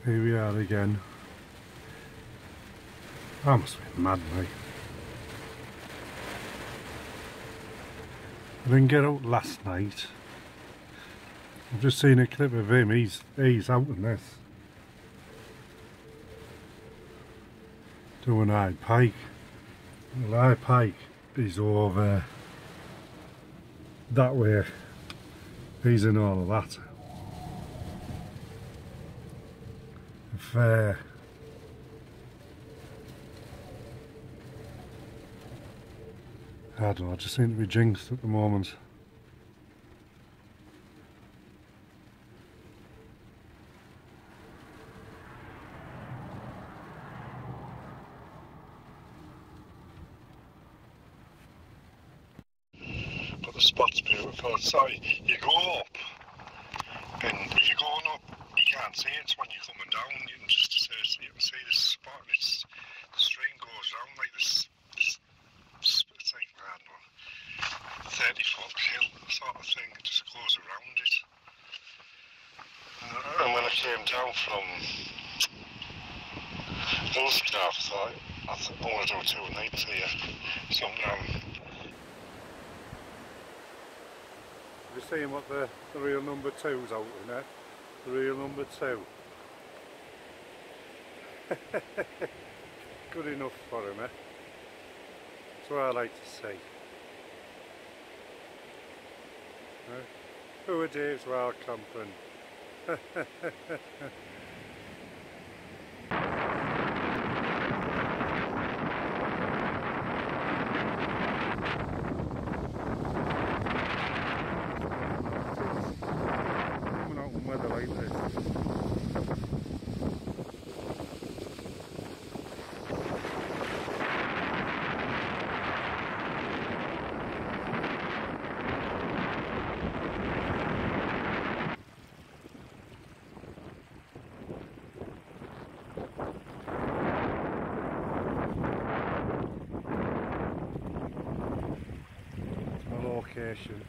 Here we are again. I must be mad, mate. I didn't get out last night. I've just seen a clip of him. He's out in this. Doing high pike. Well, high pike is over that way. He's in all of that. Fair. I don't know, I just seem to be jinxed at the moment. But the spot's beautiful. So you go up, and if you're going up, you can't see it when you're coming down. You can just you can see the spot, and the stream goes round like this. It's like, I don't know, 30-foot hill sort of thing. It just goes around it. And when I came down from Hillscraft, I thought I want to do 2 nights here. Sometime. Have you seen what the real number 2's out in there? The real number 2. Good enough for him, eh? That's what I like to see. Who are Dave's wild camping? Coming out in weather like this. Location.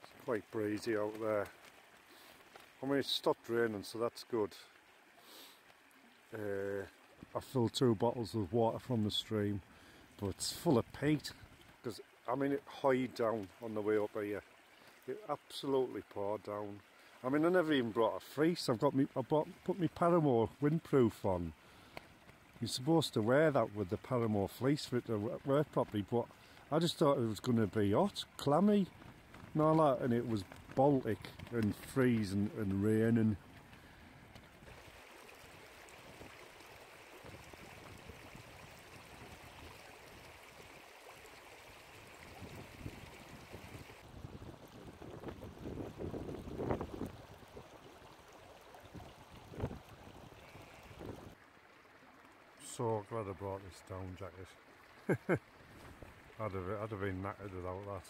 It's quite breezy out there. I mean, it stopped raining, so that's good. I filled 2 bottles of water from the stream, but it's full of peat because I mean it hid down on the way up here. It absolutely poured down. I mean, I never even brought a fleece. Put my Paramore windproof on. You're supposed to wear that with the Paramore fleece for it to work properly, but I just thought it was going to be hot, clammy, and all that, and it was Baltic and freezing and raining. So glad I brought this down jacket. I'd have been knackered without that.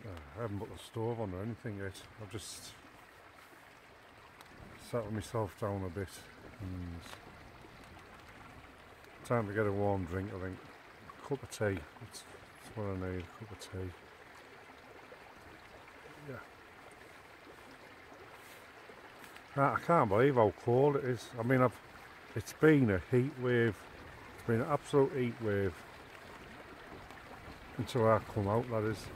I haven't put the stove on or anything yet. I've just settled myself down a bit and time to get a warm drink, I think. A cup of tea. That's what I need, a cup of tea. Yeah. I can't believe how cold it is. I mean, it's been a heat wave. It's been an absolute heat wave until I come out, that is.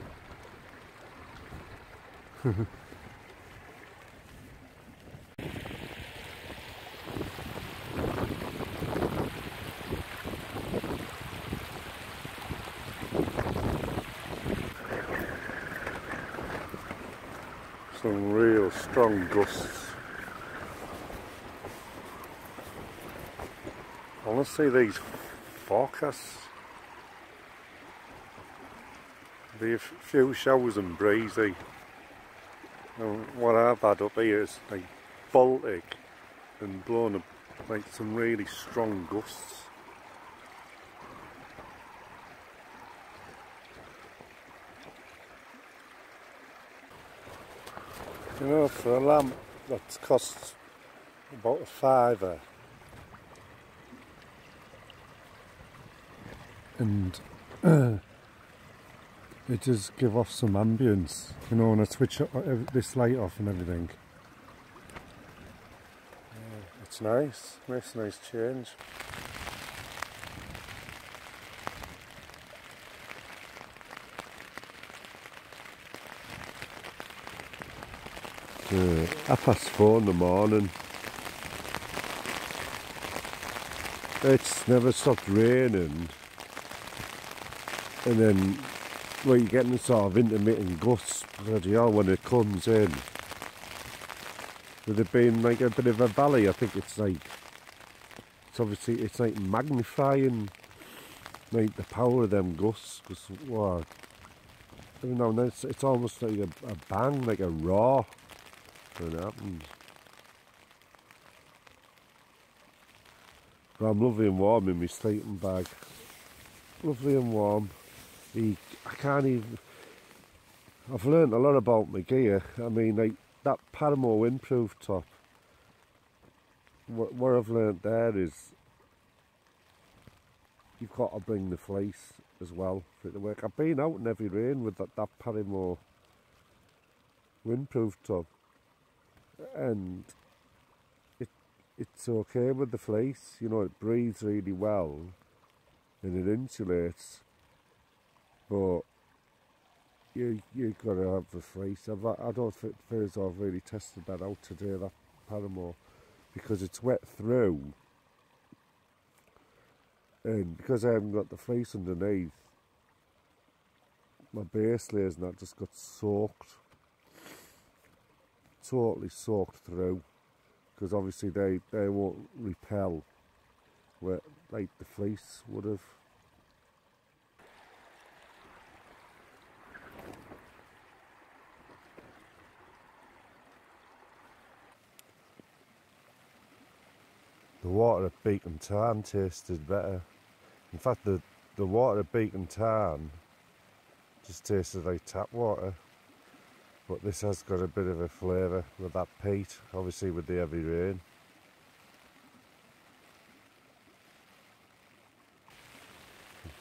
Some real strong gusts. I want to see these forecasts. Be a few showers and breezy. And what I've had up here is like Baltic and blowing up like some really strong gusts. You know, for a lamp that costs about £5, and It does give off some ambience, you know, when I switch this light off and everything. It's nice, makes a nice change. Half past 4 in the morning. It's never stopped raining, and then well, you're getting sort of intermittent gusts bloody hell when it comes in. With it being like a bit of a valley, I think it's like, it's like magnifying like the power of them gusts, because wow, every now and then it's almost like a bang, like a roar when it happens. But I'm lovely and warm in my sleeping bag. Lovely and warm. I can't even... I've learnt a lot about my gear. I mean, like that Paramour windproof top. What I've learnt there is you've got to bring the fleece as well for it to work. I've been out in heavy rain with that Paramour windproof top, and it's okay with the fleece. You know, it breathes really well and it insulates, but you've got to have the fleece. I don't feel as I've really tested that out today, that Paramour, because it's wet through, and because I haven't got the fleece underneath, my base layers and that just got soaked, totally soaked through, because obviously they won't repel where like the fleece would have. The water at Beacon Tarn tasted better. In fact, the water at Beacon Tarn just tasted like tap water. But this has got a bit of a flavour with that peat, obviously with the heavy rain.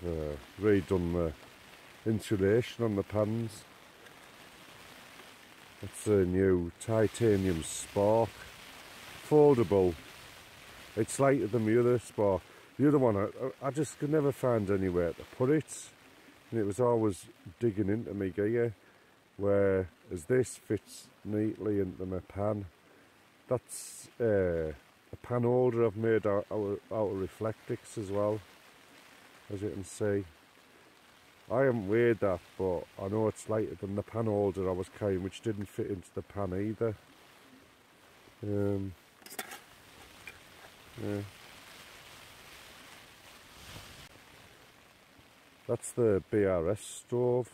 I've redone the insulation on the pans. It's a new titanium Spark, foldable. It's lighter than the other Spark. The other one, I just could never find anywhere to put it, and it was always digging into my gear, whereas this fits neatly into my pan. That's a pan holder I've made out of Reflectix as well, as you can see. I haven't weighed that, but I know it's lighter than the pan holder I was carrying, which didn't fit into the pan either. Yeah. That's the BRS stove.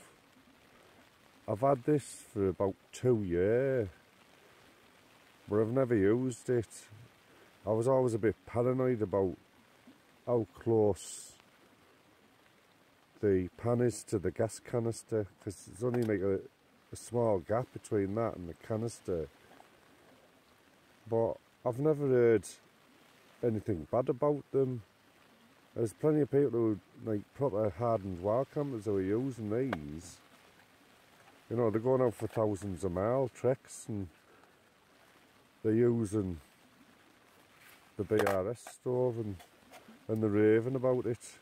I've had this for about 2 years, but I've never used it. I was always a bit paranoid about how close the pan is to the gas canister, because there's only like a small gap between that and the canister. But I've never heard anything bad about them. There's plenty of people who like proper hardened wild campers who are using these. You know, they're going out for thousands of mile treks and they're using the BRS stove and they're raving about it.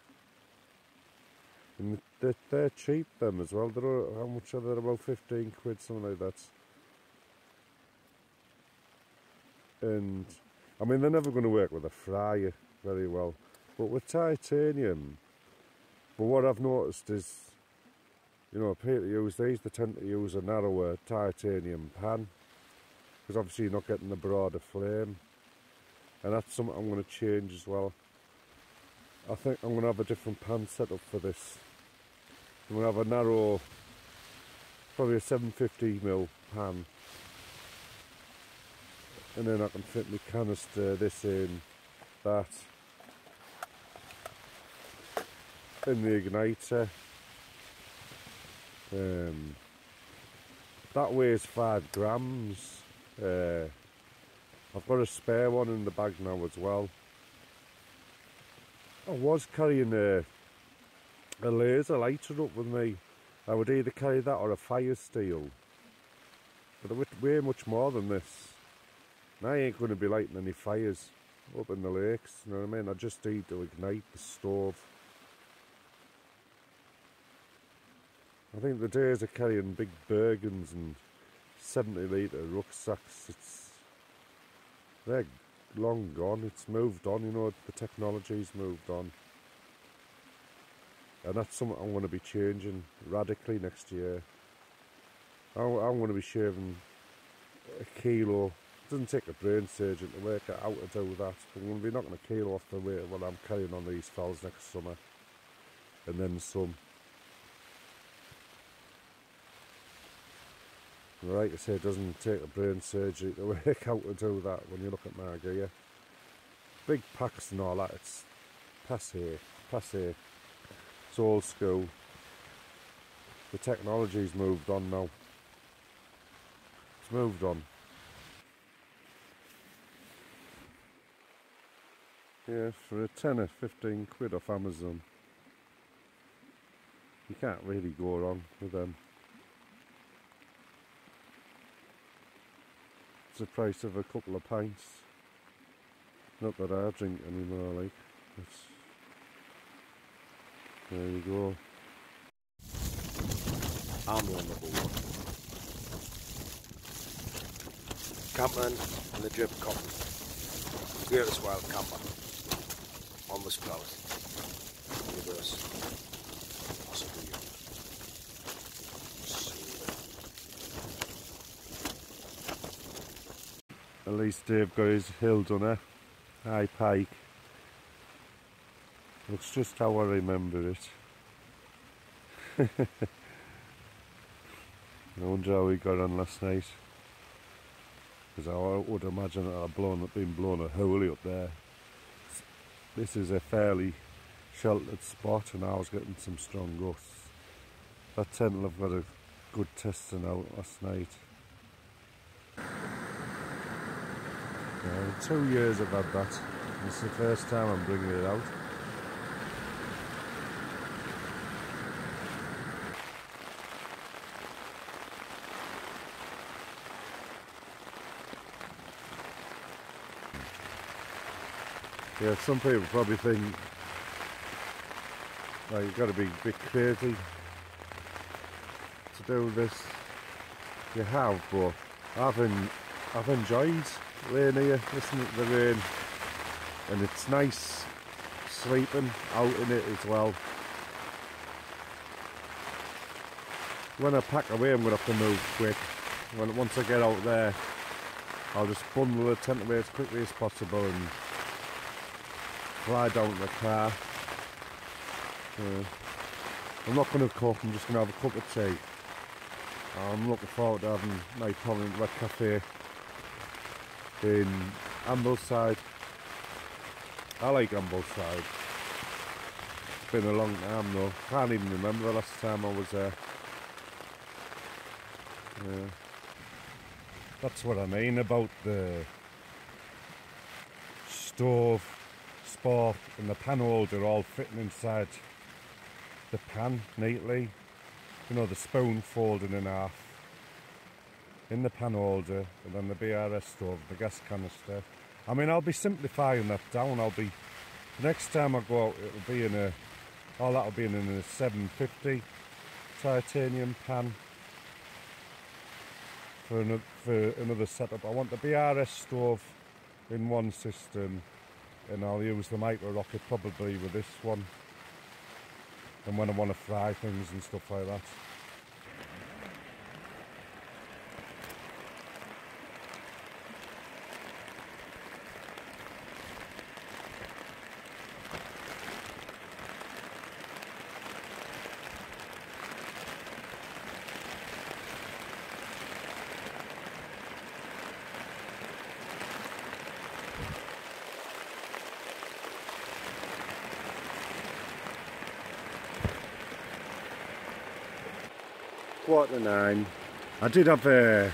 And they're cheap, them as well. They're, how much are they? About 15 quid, something like that. And I mean, they're never going to work with a fryer very well, but with titanium. But what I've noticed is, you know, people use these, they tend to use a narrower titanium pan, because obviously you're not getting the broader flame. And that's something I'm going to change as well. I think I'm going to have a different pan setup for this. I'm going to have a narrow, probably a 750mm pan. And then I can fit my canister, this in, that, in the igniter. That weighs 5 grams. I've got a spare one in the bag now as well. I was carrying a laser lighter up with me, I would either carry that or a fire steel. But they're way much more than this. And I ain't going to be lighting any fires up in the lakes, you know what I mean? I just need to ignite the stove. I think the days of carrying big Bergens and 70-litre rucksacks, they're long gone. It's moved on, you know, the technology's moved on. And that's something I'm going to be changing radically next year. I'm going to be shaving a kilo. It doesn't take a brain surgeon to work out how to do that. I'm going to be knocking a kilo off the weight of what I'm carrying on these fells next summer. And then some. Like I say, it doesn't take a brain surgery to work out to do that when you look at my gear. Big packs and all that, it's passé. It's old school. The technology's moved on now. It's moved on. Yeah, for a tenner, 15 quid off Amazon. You can't really go wrong with them. It's the price of a couple of pints. Not that I drink anymore, like. There you go. I'm on the board. Campman and the drip cotton. Greatest wild camper. On the spout. Universe. Possibly you. At least Dave got his hill done, eh? High pike. Looks just how I remember it. I wonder how he got on last night. Because I would imagine that I'd been blown a hole up there. This is a fairly sheltered spot and I was getting some strong gusts. That tent will have got a good testing out last night. 2 years I've had that. It's the first time I'm bringing it out. Yeah, some people probably think like you've got to be a bit crazy to do this. You have, but I've enjoyed laying here, listening to the rain, and it's nice sleeping out in it as well. When I pack away, I'm going to have to move quick. Once I get out there, I'll just bundle the tent away as quickly as possible and fly down to the car. I'm not going to cook, I'm just going to have a cup of tea. I'm looking forward to having my prominent red cafe in Ambleside. I like Ambleside. It's been a long time though. Can't even remember the last time I was there. Yeah. That's what I mean about the stove, spork and the pan holder all fitting inside the pan neatly. You know, the spoon folded in half in the pan holder, and then the BRS stove, the gas canister. I mean, I'll be simplifying that down. Next time I go out, it'll be in that'll be in a 750 titanium pan for another setup. I want the BRS stove in one system, and I'll use the micro rocket probably with this one. And when I want to fry things and stuff like that. Quarter to 9. I did have an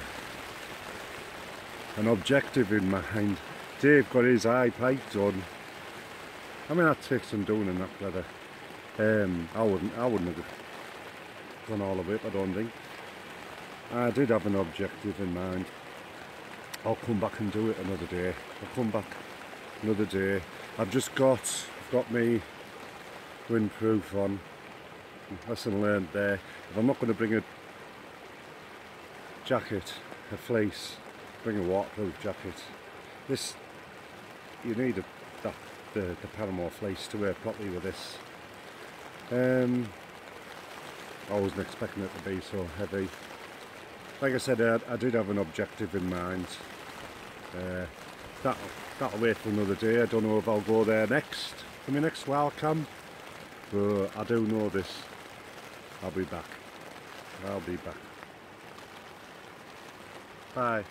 objective in mind. Dave got his eye pike done. I mean, that takes some doing in that weather. I wouldn't have gone all the way up, I don't think. I did have an objective in mind. I'll come back and do it another day. I'll come back another day. I've got me windproof on. Lesson learned there. If I'm not going to bring a jacket, a fleece, bring a waterproof jacket. This, you need the Panama fleece to wear properly with this. I wasn't expecting it to be so heavy. Like I said, I did have an objective in mind. That'll wait for another day. I don't know if I'll go there next, for my next wild camp, but I do know this. I'll be back. Bye.